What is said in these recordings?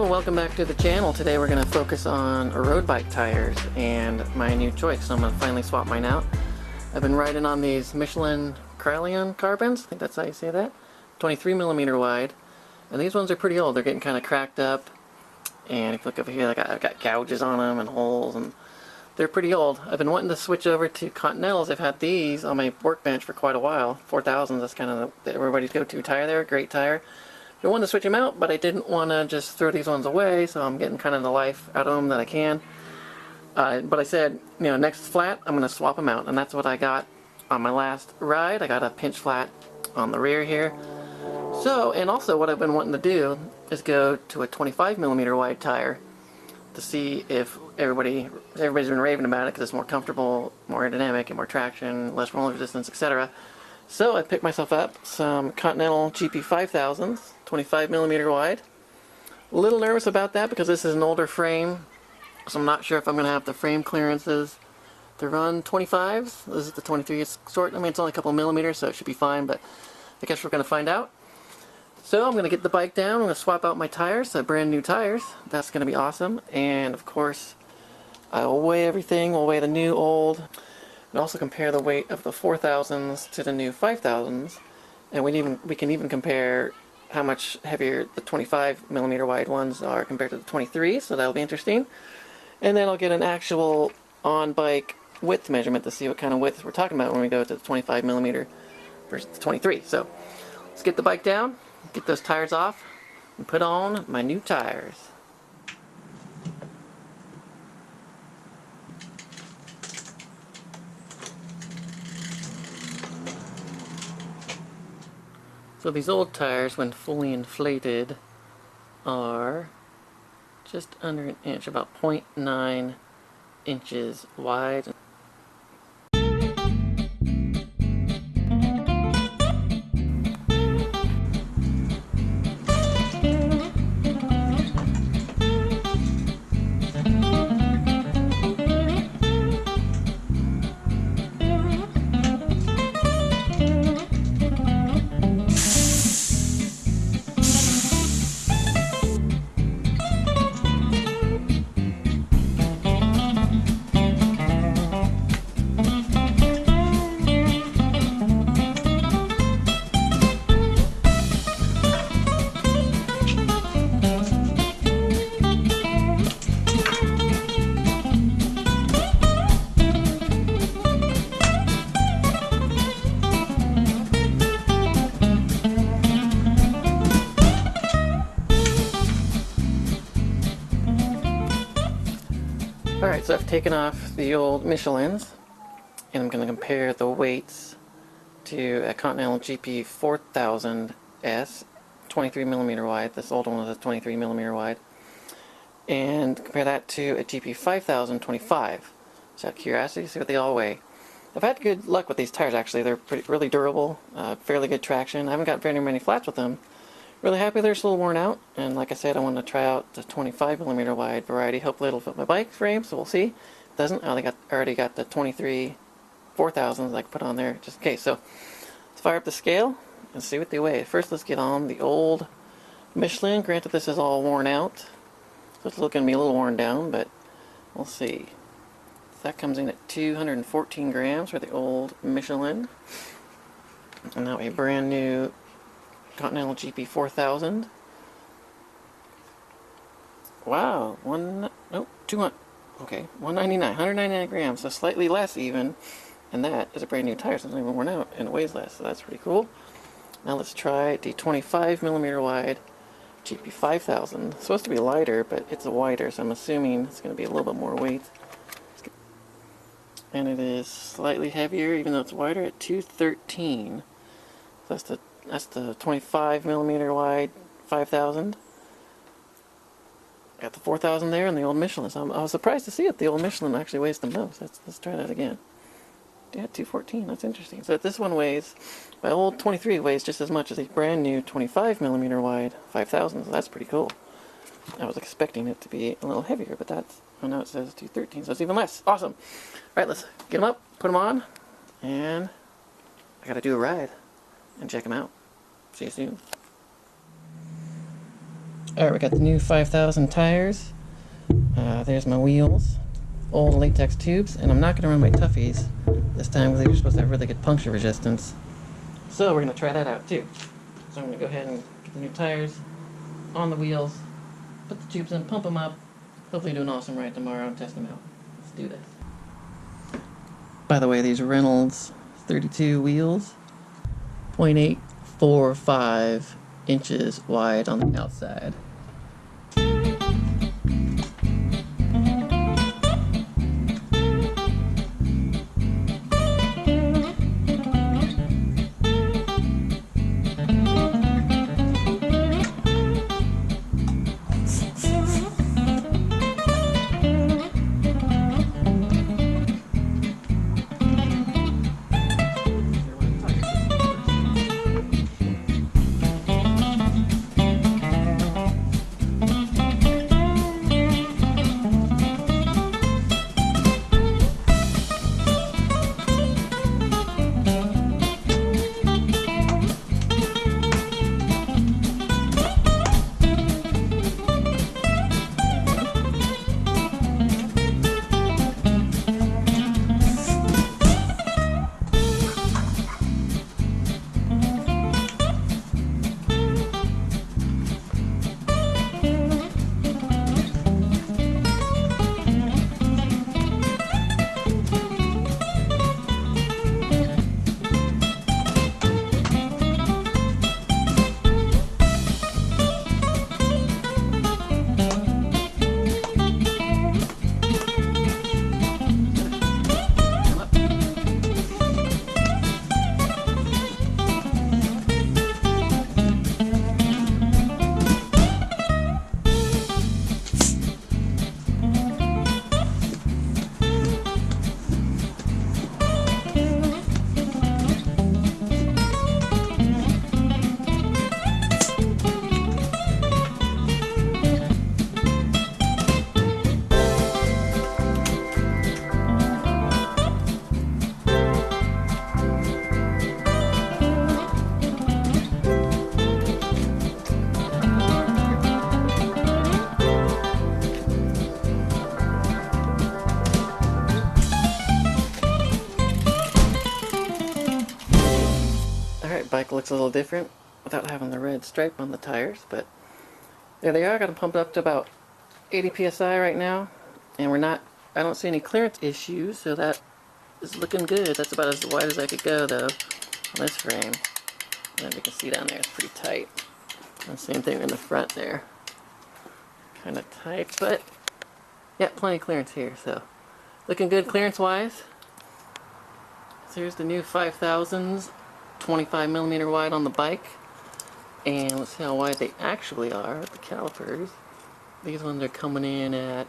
and welcome back to the channel. Today we're going to focus on road bike tires and my new choice. So I'm going to finally swap mine out. I've been riding on these Michelin Krylon carbons, I think that's how you say that, 23mm wide, and these ones are pretty old. They're getting kind of cracked up, and if you look over here, I've got gouges on them and holes, and they're pretty old. I've been wanting to switch over to Continentals. I've had these on my workbench for quite a while. 4000s, that's kind of everybody's go-to tire there, great tire. I wanted to switch them out, but I didn't want to just throw these ones away, so I'm getting kind of the life out of them that I can. But I said, you know, next flat, I'm going to swap them out, and that's what I got on my last ride. I got a pinch flat on the rear here. So, and also what I've been wanting to do is go to a 25mm wide tire to see if everybody's been raving about it because it's more comfortable, more aerodynamic, and more traction, less roll resistance, etc. So I picked myself up some Continental GP5000s, 25mm wide. A little nervous about that because this is an older frame, so I'm not sure if I'm going to have the frame clearances to run 25s. This is the 23 sort. I mean, it's only a couple millimeters, so it should be fine, but I guess we're going to find out. So I'm going to get the bike down. I'm going to swap out my tires, brand new tires. That's going to be awesome. And of course, I will weigh everything. We'll weigh the new, old, and also compare the weight of the 4000s to the new 5000s. And we can even compare how much heavier the 25mm wide ones are compared to the 23, so that'll be interesting. And then I'll get an actual on-bike width measurement to see what kind of width we're talking about when we go to the 25mm versus the 23. So let's get the bike down, get those tires off, and put on my new tires. So these old tires, when fully inflated, are just under an inch, about 0.9 inches wide. Alright, so I've taken off the old Michelins, and I'm going to compare the weights to a Continental GP4000S, 23mm wide. This old one was a 23mm wide. And compare that to a GP5000 25. Just out of curiosity, see what they all weigh. I've had good luck with these tires, actually. They're really durable, fairly good traction. I haven't got very many flats with them. Really happy they're just a little worn out, and like I said, I want to try out the 25mm wide variety. Hopefully it'll fit my bike frame, so we'll see. If it doesn't, I already got the 23 4000s I can put on there just in case. So let's fire up the scale and see what they weigh. First, let's get on the old Michelin. Granted, this is all worn out, so it's looking to be a little worn down, but we'll see. So that comes in at 214 grams for the old Michelin. And now a brand new Continental GP4000. Wow, 199, 199 grams, so slightly less even, and that is a brand new tire, so it's not even worn out, and it weighs less, so that's pretty cool. Now let's try the 25mm wide GP5000. It's supposed to be lighter, but it's a wider, so I'm assuming it's going to be a little bit more weight. And it is slightly heavier, even though it's wider, at 213. So that's the 25mm wide 5000. Got the 4000 there and the old Michelin. So I was surprised to see it. The old Michelin actually weighs the most. Let's try that again. Yeah, 214. That's interesting. So this one weighs, my old 23 weighs just as much as a brand new 25mm wide 5000. So that's pretty cool. I was expecting it to be a little heavier, but that's, oh no, it says 213, so it's even less. Awesome. Alright, let's get them up, put them on, and I gotta do a ride and check them out. See you soon. Alright, we got the new 5000 tires. There's my wheels. Old latex tubes. And I'm not going to run my toughies this time because they're supposed to have really good puncture resistance. So we're going to try that out too. So I'm going to go ahead and get the new tires on the wheels, put the tubes in, pump them up, hopefully do an awesome ride tomorrow and test them out. Let's do this. By the way, these Reynolds 32 wheels, 0.845 inches wide on the outside. Bike looks a little different without having the red stripe on the tires, but there they are. Got them pumped up to about 80 psi right now, and I don't see any clearance issues, so that is looking good. That's about as wide as I could go though on this frame. And you can see down there it's pretty tight. And same thing in the front there, kind of tight, but yeah, plenty of clearance here, so looking good clearance wise. So here's the new 5000s. 25mm wide on the bike, and let's see how wide they actually are with the calipers. These ones are coming in at,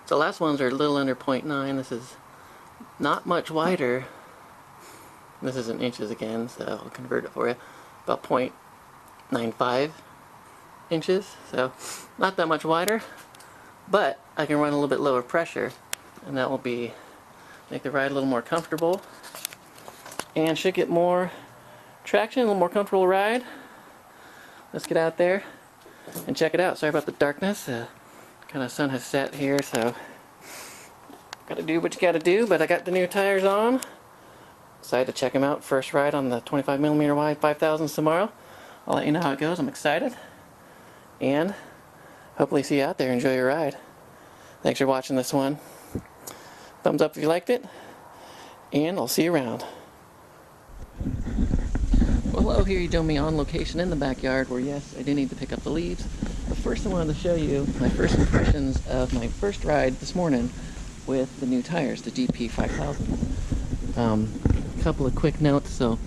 the last ones are a little under 0.9. This is not much wider. This is in inches again, so I'll convert it for you. About 0.95 inches, so not that much wider, but I can run a little bit lower pressure, and that will make the ride a little more comfortable and should get more traction, a little more comfortable ride. Let's get out there and check it out. Sorry about the darkness. Kind of sun has set here, so gotta do what you gotta do, but I got the new tires on. Excited to check them out. First ride on the 25mm wide 5000s tomorrow. I'll let you know how it goes. I'm excited, and hopefully see you out there. Enjoy your ride. Thanks for watching this one. Thumbs up if you liked it, and I'll see you around. Well, hello, here you join me on location in the backyard where, yes, I do need to pick up the leaves. But first I wanted to show you my first impressions of my first ride this morning with the new tires, the GP 5000. A couple of quick notes. So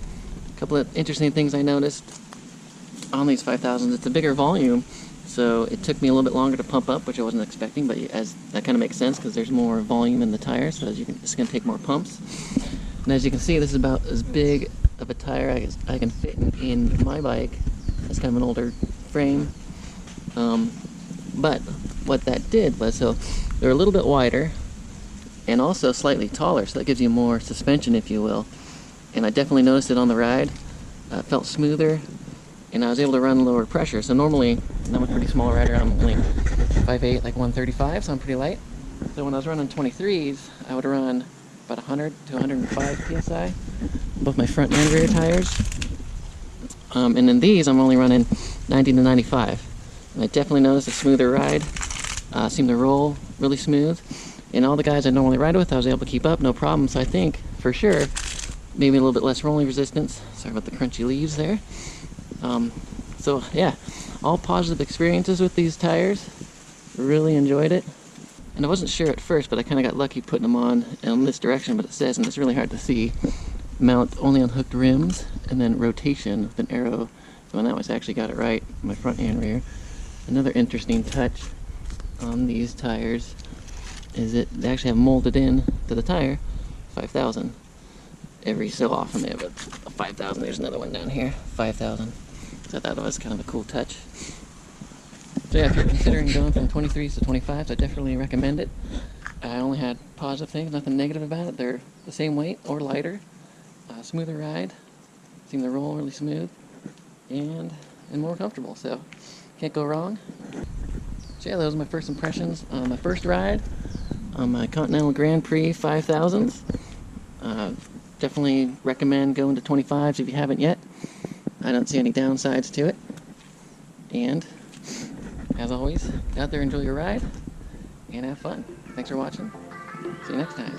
a couple of interesting things I noticed on these 5000s. It's a bigger volume, so it took me a little bit longer to pump up, which I wasn't expecting, but as that kind of makes sense because there's more volume in the tires, so it's going to take more pumps. And as you can see, this is about as big of a tire I can fit in my bike. It's kind of an older frame, but what that did was, so they're a little bit wider and also slightly taller, so that gives you more suspension, if you will. And I definitely noticed it on the ride. It felt smoother, and I was able to run lower pressure. So normally And I'm a pretty small rider. I'm only 5'8", like 135, so I'm pretty light. So when I was running 23s, I would run about 100 to 105 psi, both my front and rear tires. And in these, I'm only running 90 to 95. And I definitely noticed a smoother ride. Seemed to roll really smooth. And all the guys I normally ride with, I was able to keep up, no problem. So I think, for sure, maybe a little bit less rolling resistance. Sorry about the crunchy leaves there. So yeah, all positive experiences with these tires. Really enjoyed it. And I wasn't sure at first, but I kind of got lucky putting them on in this direction, but it says, and it's really hard to see, mount only on hooked rims, and then rotation with an arrow. So on that one, I actually got it right, my front and rear. Another interesting touch on these tires is that they actually have molded in to the tire 5,000. Every so often they have a 5,000. There's another one down here, 5,000. So I thought that was kind of a cool touch. So yeah, if you're considering going from 23s to 25s, I definitely recommend it. I only had positive things, nothing negative about it. They're the same weight or lighter, smoother ride, seem to roll really smooth, and more comfortable. So can't go wrong. So yeah, those are my first impressions on my first ride on my Continental Grand Prix 5000s. Definitely recommend going to 25s if you haven't yet. I don't see any downsides to it. And as always, get out there, enjoy your ride, and have fun. Thanks for watching. See you next time.